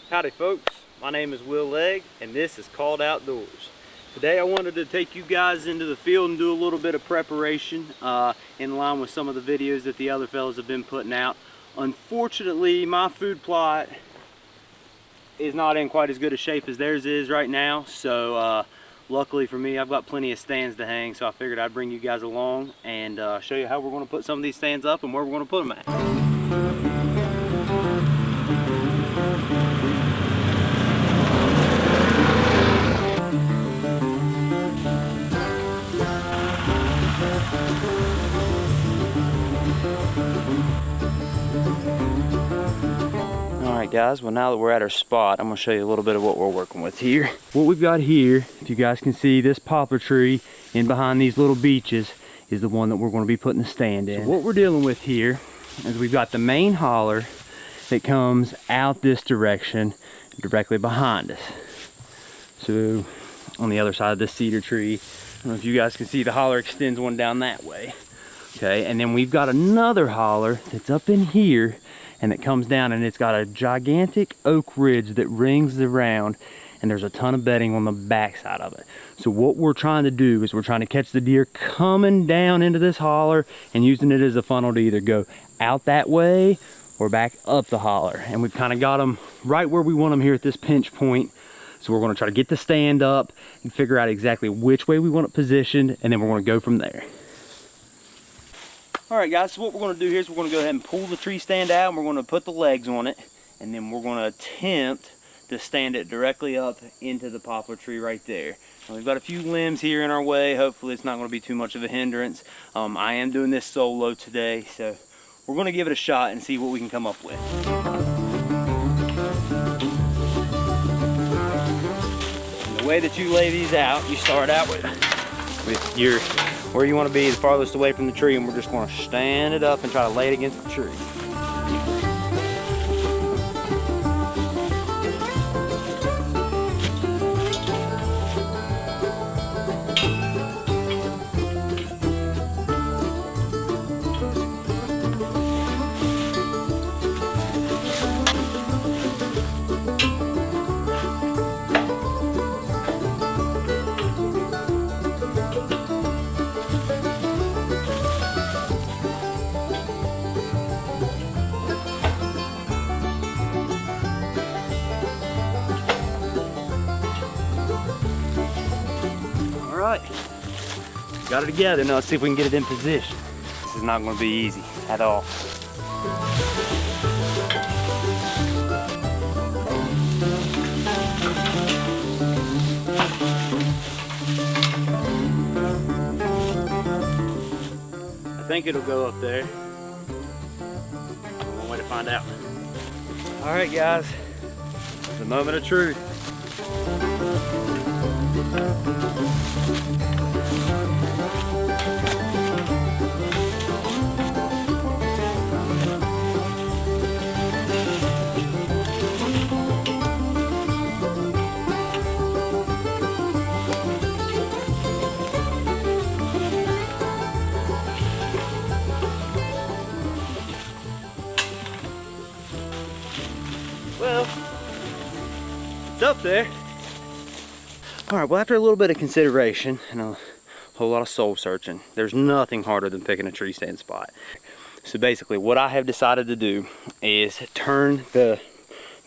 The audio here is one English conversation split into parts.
Howdy folks, my name is Will Legg and this is Called Outdoors. Today I wanted to take you guys into the field and do a little bit of preparation in line with some of the videos that the other fellas have been putting out. Unfortunately, my food plot is not in quite as good a shape as theirs is right now, so luckily for me I've got plenty of stands to hang, so I figured I'd bring you guys along and show you how we're going to put some of these stands up and where we're going to put them at. Alright guys, well now that we're at our spot, I'm going to show you a little bit of what we're working with here. What we've got here, if you guys can see, this poplar tree in behind these little beeches is the one that we're going to be putting the stand in. So what we're dealing with here is we've got the main holler that comes out this direction directly behind us. So on the other side of this cedar tree, I don't know if you guys can see, the holler extends one down that way. Okay, and then we've got another holler that's up in here and it comes down, and it's got a gigantic oak ridge that rings around, and there's a ton of bedding on the back side of it. So what we're trying to do is we're trying to catch the deer coming down into this holler and using it as a funnel to either go out that way or back up the holler. And we've kind of got them right where we want them here at this pinch point. So we're going to try to get the stand up and figure out exactly which way we want it positioned, and then we're going to go from there. Alright guys, so what we're going to do here is we're going to go ahead and pull the tree stand out, and we're going to put the legs on it, and then we're going to attempt to stand it directly up into the poplar tree right there. Now, we've got a few limbs here in our way. Hopefully it's not going to be too much of a hindrance. I am doing this solo today, so we're going to give it a shot and see what we can come up with. And the way that you lay these out, you start out with your where you want to be the farthest away from the tree, and we're just going to stand it up and try to lay it against the tree. Alright, got it together. Now let's see if we can get it in position. This is not going to be easy at all. I think it'll go up there. One way to find out. Alright guys, the moment of truth. Well, it's up there. Alright, well after a little bit of consideration and a whole lot of soul searching, there's nothing harder than picking a tree stand spot. So basically what I have decided to do is turn the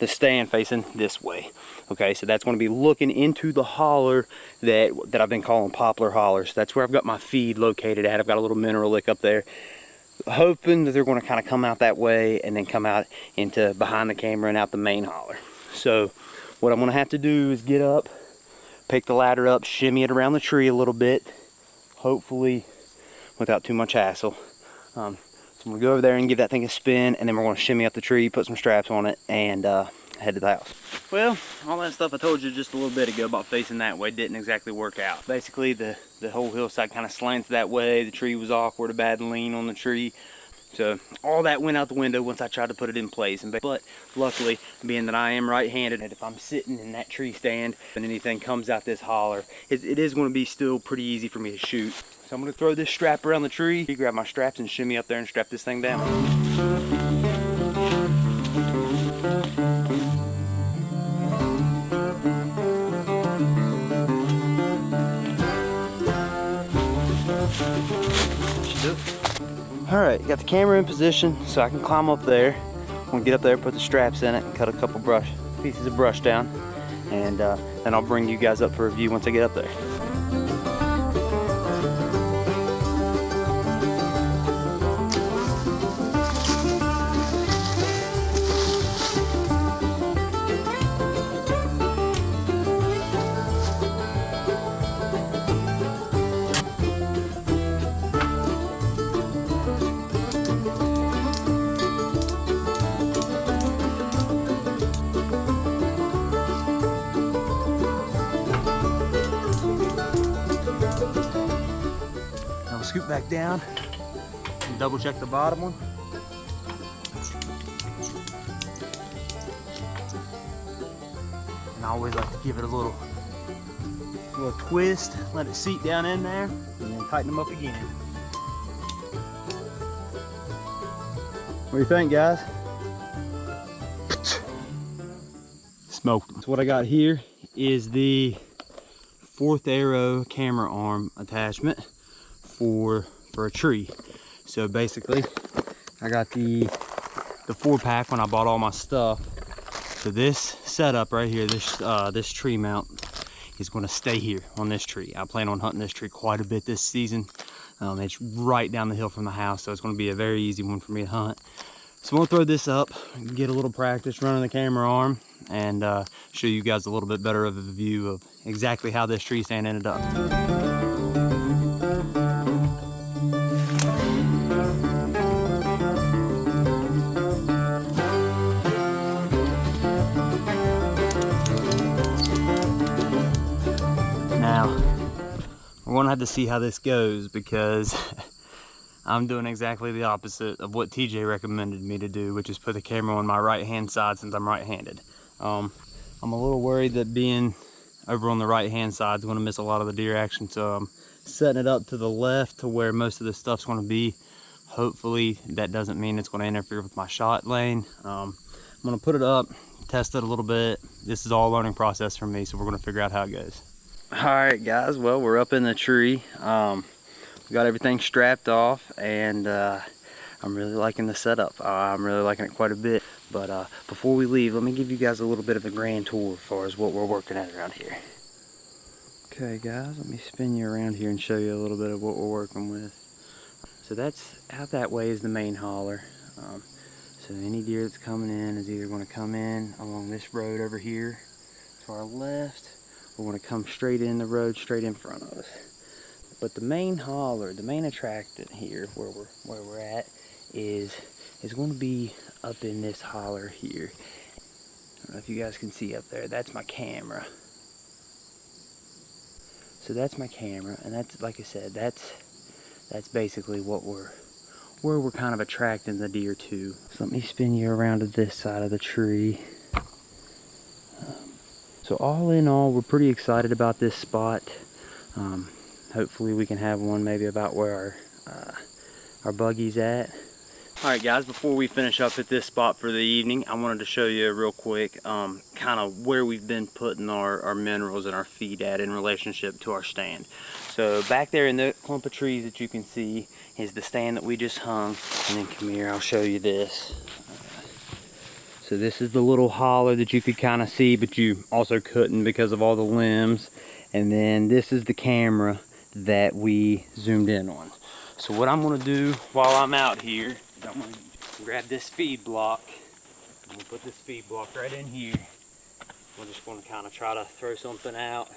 stand facing this way. Okay, so that's going to be looking into the holler that I've been calling Poplar Holler. So that's where I've got my feed located at. I've got a little mineral lick up there, hoping that they're going to kind of come out that way and then come out into behind the camera and out the main holler. So what I'm going to have to do is get up, pick the ladder up, shimmy it around the tree a little bit, hopefully without too much hassle. So I'm going to go over there and give that thing a spin, and then we're going to shimmy up the tree, put some straps on it, and head to the house. Well, all that stuff I told you just a little bit ago about facing that way didn't exactly work out. Basically, the whole hillside kind of slants that way. The tree was awkward, a bad lean on the tree. So all that went out the window once I tried to put it in place. But luckily, being that I am right-handed, if I'm sitting in that tree stand and anything comes out this holler, it is going to be still pretty easy for me to shoot. So I'm going to throw this strap around the tree, grab my straps and shimmy up there and strap this thing down. All right, got the camera in position so I can climb up there. I'm gonna get up there, put the straps in it, and cut a couple pieces of brush down, and then I'll bring you guys up for a view once I get up there. Scoop back down and double check the bottom one. And I always like to give it a little twist, let it seat down in there, and then tighten them up again. What do you think, guys? Smoked them. So what I got here is the 4th arrow camera arm attachment for a tree. So basically I got the 4-pack when I bought all my stuff. So this setup right here, this tree mount is going to stay here on this tree. I plan on hunting this tree quite a bit this season. It's right down the hill from the house, so it's going to be a very easy one for me to hunt. So I'm going to throw this up, get a little practice running the camera arm, and show you guys a little bit better of a view of exactly how this tree stand ended up. Now, we're gonna have to see how this goes, because I'm doing exactly the opposite of what TJ recommended me to do, which is put the camera on my right hand side since I'm right-handed. I'm a little worried that being over on the right hand side is gonna miss a lot of the deer action, so I'm setting it up to the left to where most of the stuff's gonna be. Hopefully that doesn't mean it's gonna interfere with my shot lane. I'm gonna put it up, test it a little bit. This is all a learning process for me, so we're gonna figure out how it goes. All right, guys, well, we're up in the tree. We got everything strapped off, and I'm really liking the setup. I'm really liking it quite a bit. But before we leave, let me give you guys a little bit of a grand tour as far as what we're working at around here. Okay, guys, let me spin you around here and show you a little bit of what we're working with. So that's out that way is the main holler. So any deer that's coming in is either going to come in along this road over here to our left, we're going to come straight in the road straight in front of us. But the main holler, the main attractant here where we're at is going to be up in this holler here. I don't know if you guys can see up there. That's my camera. So that's my camera, and that's, like I said, that's basically where we're kind of attracting the deer to. So let me spin you around to this side of the tree. So all in all, we're pretty excited about this spot. Hopefully we can have one maybe about where our buggy's at. All right, guys, before we finish up at this spot for the evening, I wanted to show you real quick kind of where we've been putting our minerals and our feed at in relationship to our stand. So back there in the clump of trees that you can see is the stand that we just hung. And then come here, I'll show you this. So this is the little holler that you could kind of see, but you also couldn't because of all the limbs. And then this is the camera that we zoomed in on. So what I'm going to do while I'm out here is I'm going to grab this feed block. I'm going to put this feed block right in here. We're just going to kind of try to throw something out.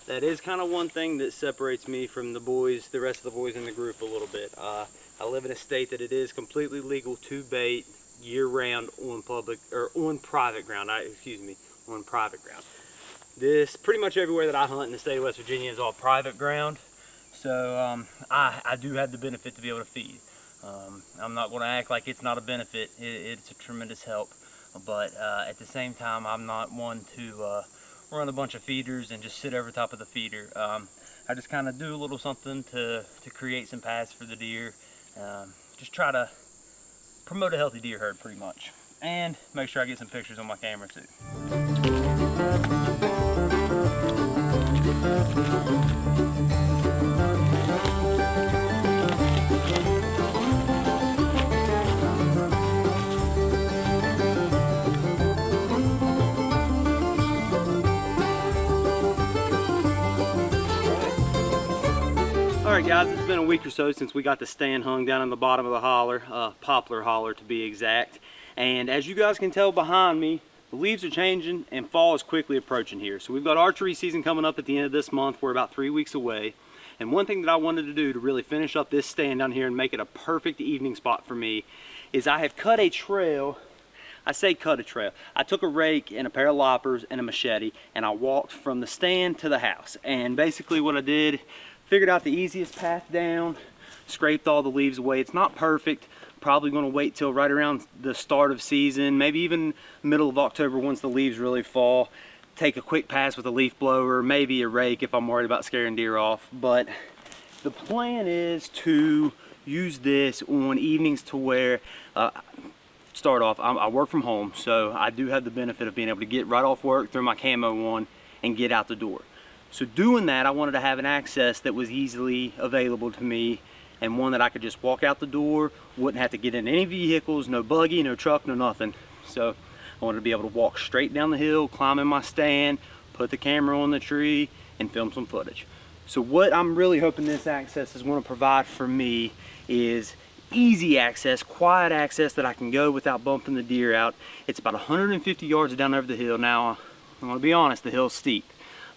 That is kind of one thing that separates me from the boys, the rest of the boys in the group a little bit. I live in a state that it is completely legal to bait year-round on public or on private ground. On private ground. This pretty much everywhere that I hunt in the state of West Virginia is all private ground. So I do have the benefit to be able to feed. I'm not going to act like it's not a benefit. It's a tremendous help. But at the same time, I'm not one to run a bunch of feeders and just sit over top of the feeder. I just kind of do a little something to create some paths for the deer. Just try to promote a healthy deer herd pretty much. And make sure I get some pictures on my camera too. Alright guys, it's been a week or so since we got the stand hung down in the bottom of the holler, Poplar Holler to be exact. And as you guys can tell behind me, the leaves are changing and fall is quickly approaching here. So we've got archery season coming up at the end of this month. We're about 3 weeks away. And one thing that I wanted to do to really finish up this stand down here and make it a perfect evening spot for me is I have cut a trail. I say cut a trail. I took a rake and a pair of loppers and a machete and I walked from the stand to the house. And basically what I did, figured out the easiest path down, scraped all the leaves away. It's not perfect. Probably going to wait till right around the start of season, maybe even middle of October once the leaves really fall. Take a quick pass with a leaf blower, maybe a rake if I'm worried about scaring deer off. But the plan is to use this on evenings to where, start off, I work from home, so I do have the benefit of being able to get right off work, throw my camo on, and get out the door. So doing that, I wanted to have an access that was easily available to me and one that I could just walk out the door, wouldn't have to get in any vehicles, no buggy, no truck, no nothing. So I wanted to be able to walk straight down the hill, climb in my stand, put the camera on the tree, and film some footage. So what I'm really hoping this access is going to provide for me is easy access, quiet access that I can go without bumping the deer out. It's about 150 yards down over the hill. Now, I'm going to be honest, the hill's steep.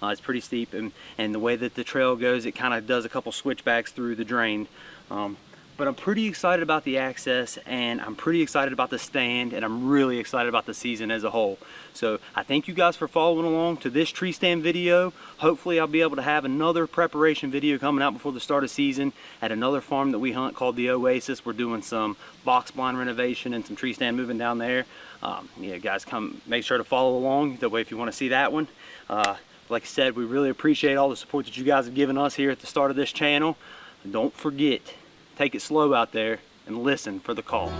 It's pretty steep, and the way that the trail goes, it kind of does a couple switchbacks through the drain. But I'm pretty excited about the access, and I'm pretty excited about the stand, and I'm really excited about the season as a whole. So I thank you guys for following along to this tree stand video. Hopefully I'll be able to have another preparation video coming out before the start of season at another farm that we hunt called the Oasis. We're doing some box blind renovation and some tree stand moving down there. Yeah, guys, come make sure to follow along. That way, if you want to see that one. Like I said, we really appreciate all the support that you guys have given us here at the start of this channel. And don't forget, take it slow out there and listen for the call.